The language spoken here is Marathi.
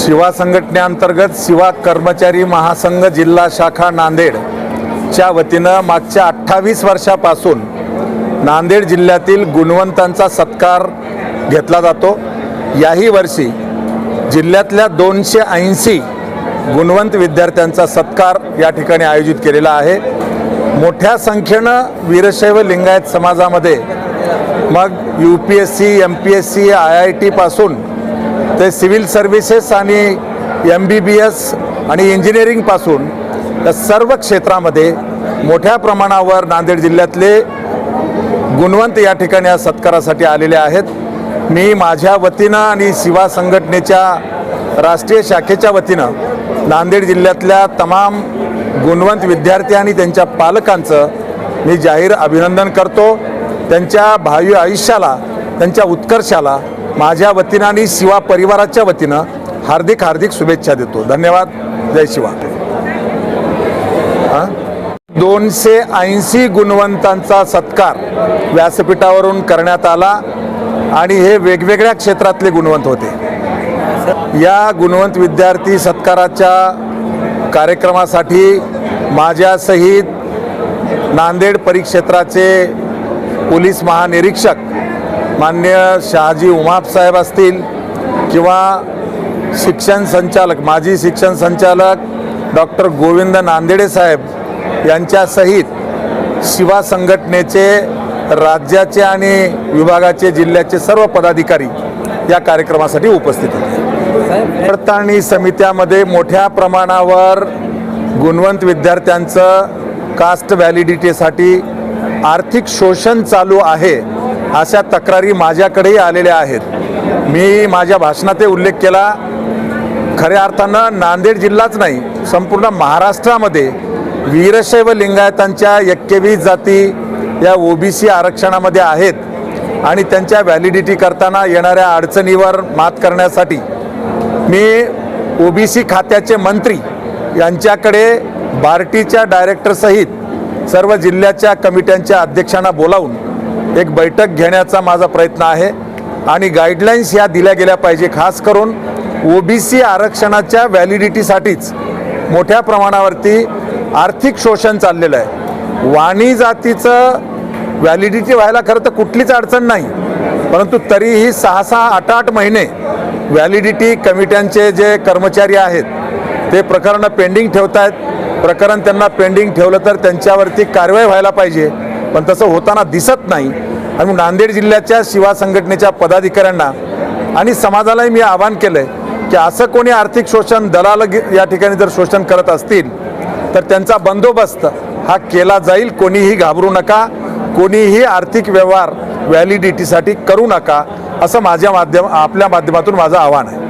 शिवा संघटनेअंतर्गत शिवा कर्मचारी महासंघ जिल्हा शाखा नांदेडच्या वतीनं मागच्या 28 वर्षापासून नांदेड जिल्ह्यातील गुणवंतांचा सत्कार घेतला जातो। याही वर्षी जिल्ह्यातल्या 280 गुणवंत विद्यार्थ्यांचा सत्कार या ठिकाणी आयोजित केलेला आहे। मोठ्या संख्येनं वीरशैव लिंगायत समाजामध्ये मग UPSC, MPSC, IIT पासून ते सिव्हिल सर्व्हिसेस आणि MBBS आणि इंजिनिअरिंग पासून या सर्व क्षेत्रामध्ये मोठ्या प्रमाणावर नांदेड जिल्ह्यातले गुणवंत या ठिकाणी या सत्कारासाठी आलेले आहेत। मी माझ्या वतीनं आणि शिवा संघटनेच्या राष्ट्रीय शाखेच्या वतीनं नांदेड जिल्ह्यातल्या तमाम गुणवंत विद्यार्थी आणि त्यांच्या पालकांचं मी जाहीर अभिनंदन करतो। त्यांच्या भावी आयुष्याला, त्यांच्या उत्कर्षाला माझ्या वतीनं आणि शिवा परिवाराच्या वतीनं हार्दिक हार्दिक शुभेच्छा देतो। धन्यवाद। जय शिवा। 280 गुणवंतांचा सत्कार व्यासपीठावरून करण्यात आला आणि हे वेगवेगळ्या क्षेत्रातले गुणवंत होते। या गुणवंत विद्यार्थी सत्काराच्या कार्यक्रमासाठी माझ्यासहित नांदेड परिक्षेत्राचे पोलीस महानिरीक्षक मान्य शहाजी उमाप साहेब असतील किंवा शिक्षण संचालक, माजी शिक्षण संचालक डॉक्टर गोविंद नांदेडे साहेब यांच्यासहित शिवा संघटनेचे राज्याचे आणि विभागाचे जिल्ह्याचे सर्व पदाधिकारी या कार्यक्रमासाठी उपस्थित होते। पडताळणी समित्यामध्ये मोठ्या प्रमाणावर गुणवंत विद्यार्थ्यांचं कास्ट व्हॅलिडिटीसाठी आर्थिक शोषण चालू आहे अशा तक्रारी माझ्याकडेही आलेल्या आहेत। मी माझ्या भाषणात उल्लेख केला, खऱ्या अर्थानं नांदेड जिल्हाच नाही संपूर्ण महाराष्ट्रामध्ये वीरशैव लिंगायतांच्या 21 जाती या OBC आरक्षणामध्ये आहेत आणि त्यांच्या व्हॅलिडिटी करताना येणाऱ्या अडचणीवर मात करण्यासाठी मी OBC खात्याचे मंत्री यांच्याकडे बार्टीच्या डायरेक्टरसहित सर्व जिल्ह्याच्या कमिट्यांच्या अध्यक्षांना बोलावून एक बैठक घेण्याचा माझा प्रयत्न आहे आणि गाईडलाईन्स ह्या दिल्या गेल्या पाहिजे। खास करून OBC आरक्षणाच्या व्हॅलिडिटीसाठीच मोठ्या प्रमाणावरती आर्थिक शोषण चाललेलं आहे। वाणी जातीचं व्हॅलिडिटी व्हायला खरं तर कुठलीच अडचण नाही, परंतु तरीही 6-6, 8-8 महिने व्हॅलिडिटी कमिट्यांचे जे कर्मचारी आहेत ते प्रकरणं पेंडिंग ठेवत आहेत। प्रकरण त्यांना पेंडिंग ठेवलं तर त्यांच्यावरती कारवाई व्हायला पाहिजे, पण तसं होताना दिसत नाही। आणि नांदेड जिल्ह्याच्या शिवा संघटनेच्या पदाधिकाऱ्यांना आणि समाजालाही मी आवाहन केलं आहे की असं कोणी आर्थिक शोषण दलाल या ठिकाणी जर शोषण करत असतील तर त्यांचा बंदोबस्त हा केला जाईल। कोणीही घाबरू नका, कोणीही आर्थिक व्यवहार व्हॅलिडिटीसाठी करू नका, असं आपल्या माध्यमातून माझं आवाहन आहे।